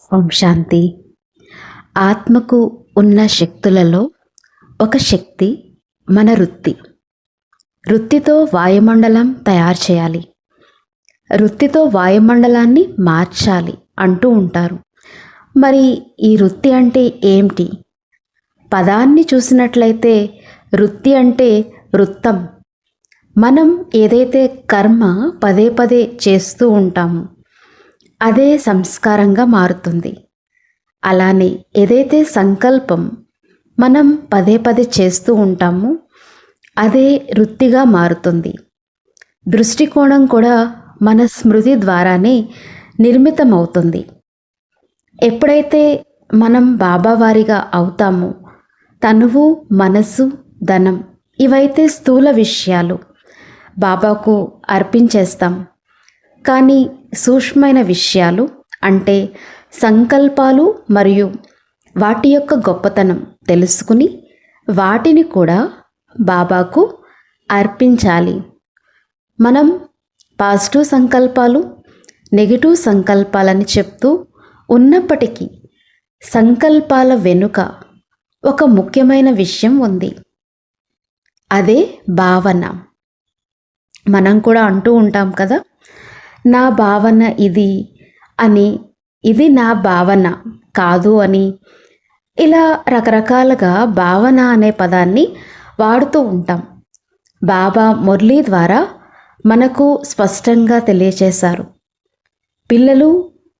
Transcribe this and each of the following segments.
ఓం శాంతి. ఆత్మకు ఉన్న శక్తులలో ఒక శక్తి మన వృత్తి. వృత్తితో వాయుమండలం తయారు చేయాలి, వృత్తితో వాయుమండలాన్ని మార్చాలి అంటూ ఉంటారు. మరి ఈ వృత్తి అంటే ఏమిటి? పదాన్ని చూసినట్లయితే వృత్తి అంటే వృత్తం. మనం ఏదైతే కర్మ పదే పదే చేస్తూ ఉంటామో అదే సంస్కారంగా మారుతుంది. అలానే ఏదైతే సంకల్పం మనం పదే పదే చేస్తూ ఉంటామో అదే వృత్తిగా మారుతుంది. దృష్టికోణం కూడా మన స్మృతి ద్వారానే నిర్మితమవుతుంది. ఎప్పుడైతే మనం బాబావారిగా అవుతామో తనువు, మనసు, ధనం ఇవైతే స్థూల విషయాలు బాబాకు అర్పించేస్తాం. కానీ సూక్ష్మమైన విషయాలు అంటే సంకల్పాలు మరియు వాటి యొక్క గొప్పతనం తెలుసుకుని వాటిని కూడా బాబాకు అర్పించాలి. మనం పాజిటివ్ సంకల్పాలు, నెగిటివ్ సంకల్పాలని చెప్తూ ఉన్నప్పటికీ సంకల్పాల వెనుక ఒక ముఖ్యమైన విషయం ఉంది. అదే భావన. మనం కూడా అంటూ ఉంటాం కదా, నా భావన ఇది అని, ఇది నా భావన కాదు అని. ఇలా రకరకాలుగా భావన అనే పదాన్ని వాడుతూ ఉంటాం. బాబా మురళీ ద్వారా మనకు స్పష్టంగా తెలియచేశారు, పిల్లలు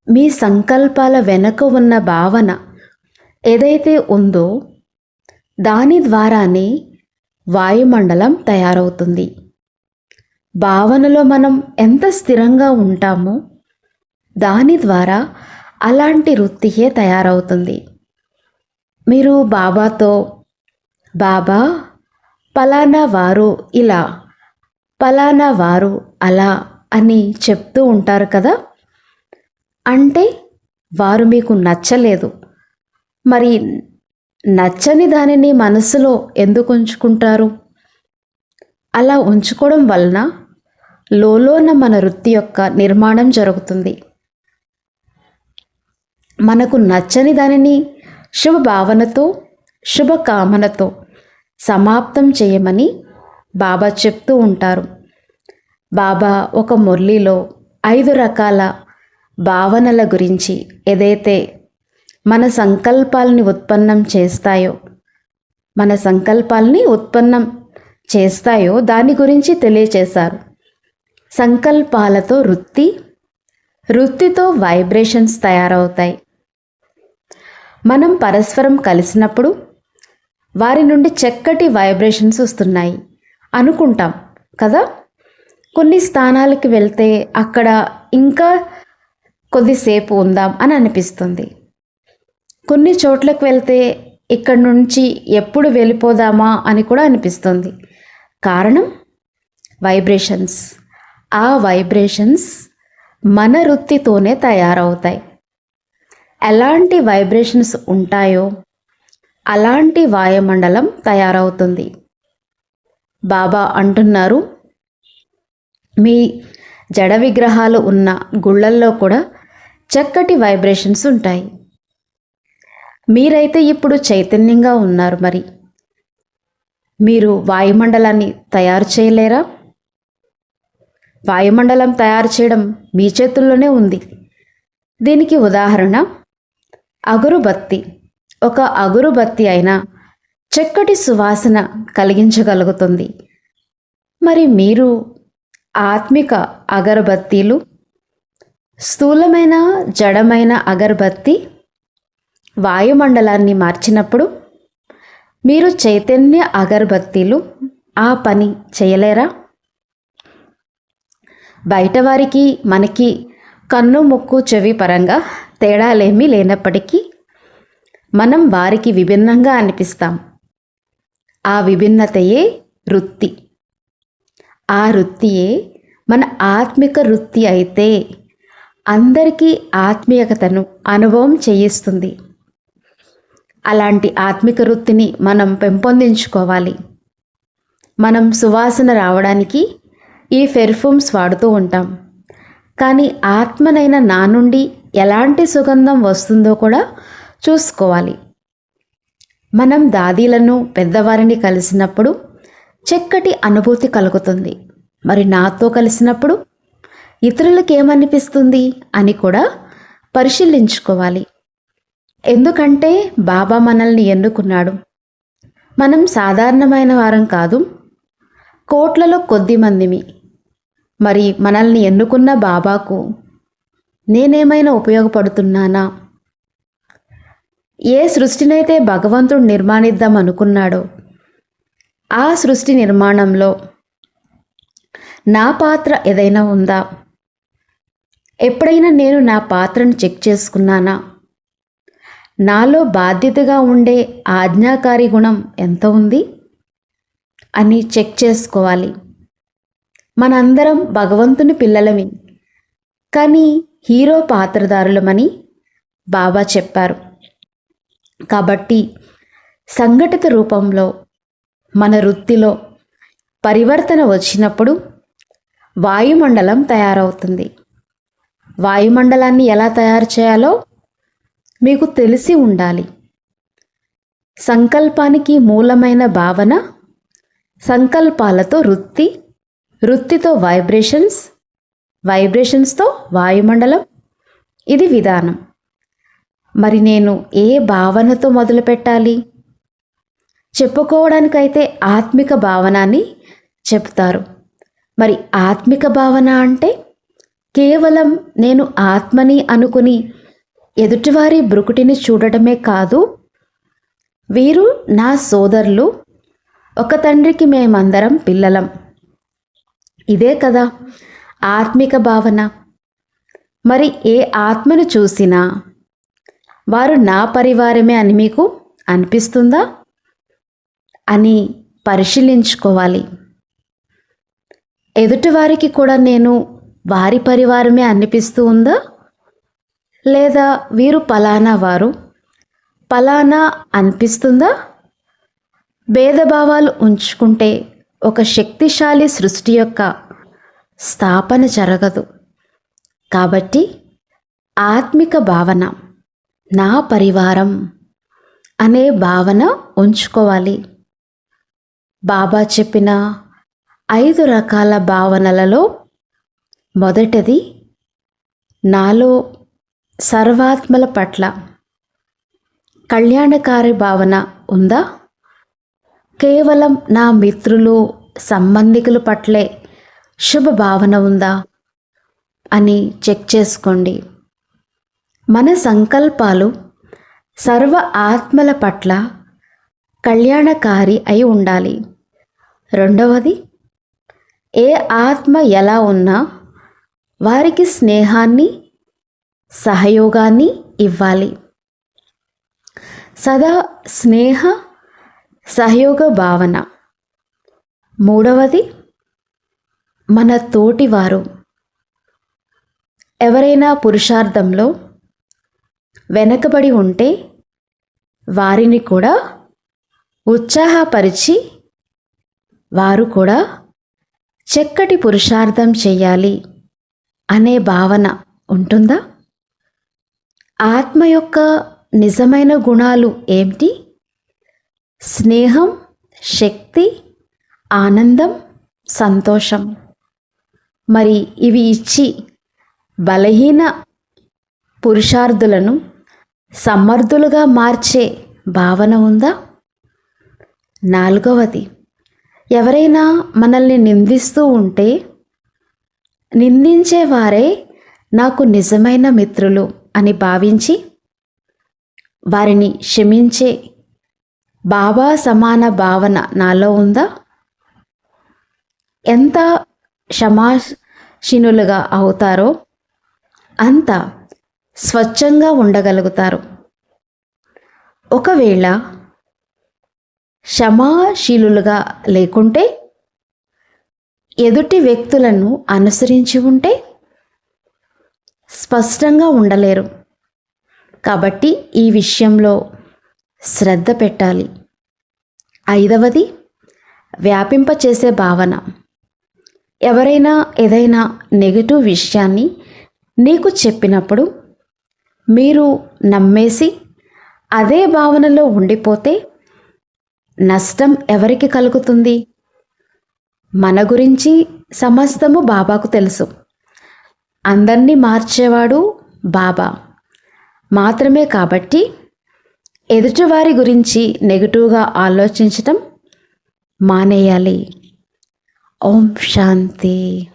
మీ సంకల్పాల వెనుక ఉన్న భావన ఏదైతే ఉందో దాని ద్వారానే వాయుమండలం తయారవుతుంది. భావనలో మనం ఎంత స్థిరంగా ఉంటామో దాని ద్వారా అలాంటి వృత్తియే తయారవుతుంది. మీరు బాబాతో, బాబా పలానా వారు ఇలా, పలానా వారు అలా అని చెప్తూ ఉంటారు కదా, అంటే వారు మీకు నచ్చలేదు. మరి నచ్చని దానిని మనసులో ఎందుకు ఉంచుకుంటారు? అలా ఉంచుకోవడం వలన లోలోన మన వృత్తి యొక్క నిర్మాణం జరుగుతుంది. మనకు నచ్చని దానిని శుభ భావనతో, శుభ కామనతో సమాప్తం చేయమని బాబా చెప్తూ ఉంటారు. బాబా ఒక మురళిలో 5 రకాల భావనల గురించి ఏదైతే మన సంకల్పాలని ఉత్పన్నం చేస్తాయో దాని గురించి తెలియచేశారు. సంకల్పాలతో వృత్తి, వృత్తితో వైబ్రేషన్స్ తయారవుతాయి. మనం పరస్పరం కలిసినప్పుడు వారి నుండి చక్కటి వైబ్రేషన్స్ వస్తున్నాయి అనుకుంటాం కదా. కొన్ని స్థానాలకు వెళ్తే అక్కడ ఇంకా కొద్దిసేపు ఉందాం అని అనిపిస్తుంది. కొన్ని చోట్లకు వెళ్తే ఇక్కడి నుంచి ఎప్పుడు వెళ్ళిపోదామా అని కూడా అనిపిస్తుంది. కారణం వైబ్రేషన్స్. ఆ వైబ్రేషన్స్ మన వృత్తితోనే తయారవుతాయి. ఎలాంటి వైబ్రేషన్స్ ఉంటాయో అలాంటి వాయుమండలం తయారవుతుంది. బాబా అంటున్నారు, మీ జడ విగ్రహాలు ఉన్న గుళ్ళల్లో కూడా చక్కటి వైబ్రేషన్స్ ఉంటాయి. మీరైతే ఇప్పుడు చైతన్యంగా ఉన్నారు, మరి మీరు వాయుమండలాన్ని తయారు చేయలేరా? వాయుమండలం తయారు చేయడం మీ చేతుల్లోనే ఉంది. దీనికి ఉదాహరణ అగరుబత్తి. ఒక అగరుబత్తి అయినా చక్కటి సువాసన కలిగించగలుగుతుంది. మరి మీరు ఆత్మిక అగరబత్తీలు, స్థూలమైన జడమైన అగరబత్తి వాయుమండలాన్ని మార్చినప్పుడు మీరు చైతన్య అగరబత్తీలు ఆ పని చేయలేరా? బయట వారికి మనకి కన్ను, ముక్కు, చెవి పరంగా తేడాలేమీ లేనప్పటికీ మనం వారికి విభిన్నంగా అనిపిస్తాం. ఆ విభిన్నతయే వృత్తి. ఆ వృత్తియే మన ఆత్మిక వృత్తి అయితే అందరికీ ఆత్మీయతను అనుభవం చేయిస్తుంది. అలాంటి ఆత్మిక వృత్తిని మనం పెంపొందించుకోవాలి. మనం సువాసన రావడానికి ఈ పెర్ఫ్యూమ్స్ వాడుతూ ఉంటాం. కానీ ఆత్మనైన నా నుండి ఎలాంటి సుగంధం వస్తుందో కూడా చూసుకోవాలి. మనం దాదీలను పెద్దవారిని కలిసినప్పుడు చక్కటి అనుభూతి కలుగుతుంది. మరి నాతో కలిసినప్పుడు ఇతరులకు ఏమనిపిస్తుంది అని కూడా పరిశీలించుకోవాలి. ఎందుకంటే బాబా మనల్ని ఎన్నుకున్నాడు. మనం సాధారణమైన వారం కాదు, కోట్లలో కొద్ది మందిమి. మరి మనల్ని ఎన్నుకున్న బాబాకు నేనేమైనా ఉపయోగపడుతున్నానా? ఏ సృష్టినైతే భగవంతుడు నిర్మాణిద్దాం అనుకున్నాడో ఆ సృష్టి నిర్మాణంలో నా పాత్ర ఏదైనా ఉందా? ఎప్పుడైనా నేను నా పాత్రను చెక్ చేసుకున్నానా? నాలో బాధ్యతగా ఉండే ఆజ్ఞాకారి గుణం ఎంత ఉంది అని చెక్ చేసుకోవాలి. మనందరం భగవంతుని పిల్లలమే, కానీ హీరో పాత్రధారులమని బాబా చెప్పారు. కాబట్టి సంఘటిత రూపంలో మన వృత్తిలో పరివర్తన వచ్చినప్పుడు వాయుమండలం తయారవుతుంది. వాయుమండలాన్ని ఎలా తయారు చేయాలో మీకు తెలిసి ఉండాలి. సంకల్పానికి మూలమైన భావన, సంకల్పాలతో వృత్తి, వృత్తితో వైబ్రేషన్స్, వైబ్రేషన్స్తో వాయుమండలం. ఇది విధానం. మరి నేను ఏ భావనతో మొదలు పెట్టాలి? చెప్పుకోవడానికైతే ఆత్మిక భావన అని చెప్తారు. మరి ఆత్మిక భావన అంటే కేవలం నేను ఆత్మని అనుకుని ఎదుటివారి బ్రుకుటిని చూడటమే కాదు, వీరు నా సోదరులు, ఒక తండ్రికి మేమందరం పిల్లలం. ఇదే కదా ఆత్మిక భావన. మరి ఏ ఆత్మను చూసినా వారు నా పరివారమే అని మీకు అనిపిస్తుందా అని పరిశీలించుకోవాలి. ఎదుటివారికి కూడా నేను వారి పరివారమే అనిపిస్తూ ఉందా, లేదా వీరు పలానా వారు పలానా అనిపిస్తుందా? భేదభావాలు ఉంచుకుంటే ఒక శక్తిశాలి సృష్టి యొక్క స్థాపన జరగదు. కాబట్టి ఆత్మిక భావన, నా పరివారం అనే భావన ఉంచుకోవాలి. బాబా చెప్పిన 5 రకాల భావనలలో మొదటిది, నాలో సర్వాత్మల పట్ల కళ్యాణకారి భావన ఉందా? కేవలం నా మిత్రులు, సంబంధికుల పట్లే శుభ భావన ఉందా అని చెక్ చేసుకోండి. మన సంకల్పాలు సర్వ ఆత్మల పట్ల కళ్యాణకారి అయి ఉండాలి. రెండవది, ఏ ఆత్మ ఎలా ఉన్నా వారికి స్నేహాన్ని, సహయోగాన్ని ఇవ్వాలి. సదా స్నేహ సహయోగ భావన. మూడవది, మన తోటివారు ఎవరైనా పురుషార్థంలో వెనకబడి ఉంటే వారిని కూడా ఉత్సాహపరిచి వారు కూడా చక్కటి పురుషార్థం చెయ్యాలి అనే భావన ఉంటుందా? ఆత్మ యొక్క నిజమైన గుణాలు ఏమిటి? స్నేహం, శక్తి, ఆనందం, సంతోషం. మరి ఇవి ఇచ్చి బలహీన పురుషార్థులను సమర్థులుగా మార్చే భావన ఉందా? నాలుగవది, ఎవరైనా మనల్ని నిందిస్తూ ఉంటే నిందించేవారే నాకు నిజమైన మిత్రులు అని భావించి వారిని క్షమించే బాబా సమాన భావన నాలో ఉందా? ఎంత క్షమాశీనులుగా అవుతారో అంత స్వచ్ఛంగా ఉండగలుగుతారు. ఒకవేళ క్షమాశీలులుగా లేకుంటే, ఎదుటి వ్యక్తులను అనుసరించి ఉంటే స్పష్టంగా ఉండలేరు. కాబట్టి ఈ విషయంలో శ్రద్ధ పెట్టాలి. ఐదవది, వ్యాపింపచేసే భావన. ఎవరైనా ఏదైనా నెగటివ్ విషయాన్ని నీకు చెప్పినప్పుడు మీరు నమ్మేసి అదే భావనలో ఉండిపోతే నష్టం ఎవరికి కలుగుతుంది? మన గురించి సమస్తము బాబాకు తెలుసు. అందరినీ మార్చేవాడు బాబా మాత్రమే. కాబట్టి ఎదుటివారి గురించి నెగిటివ్గా ఆలోచించటం మానేయాలి. ఓం శాంతి.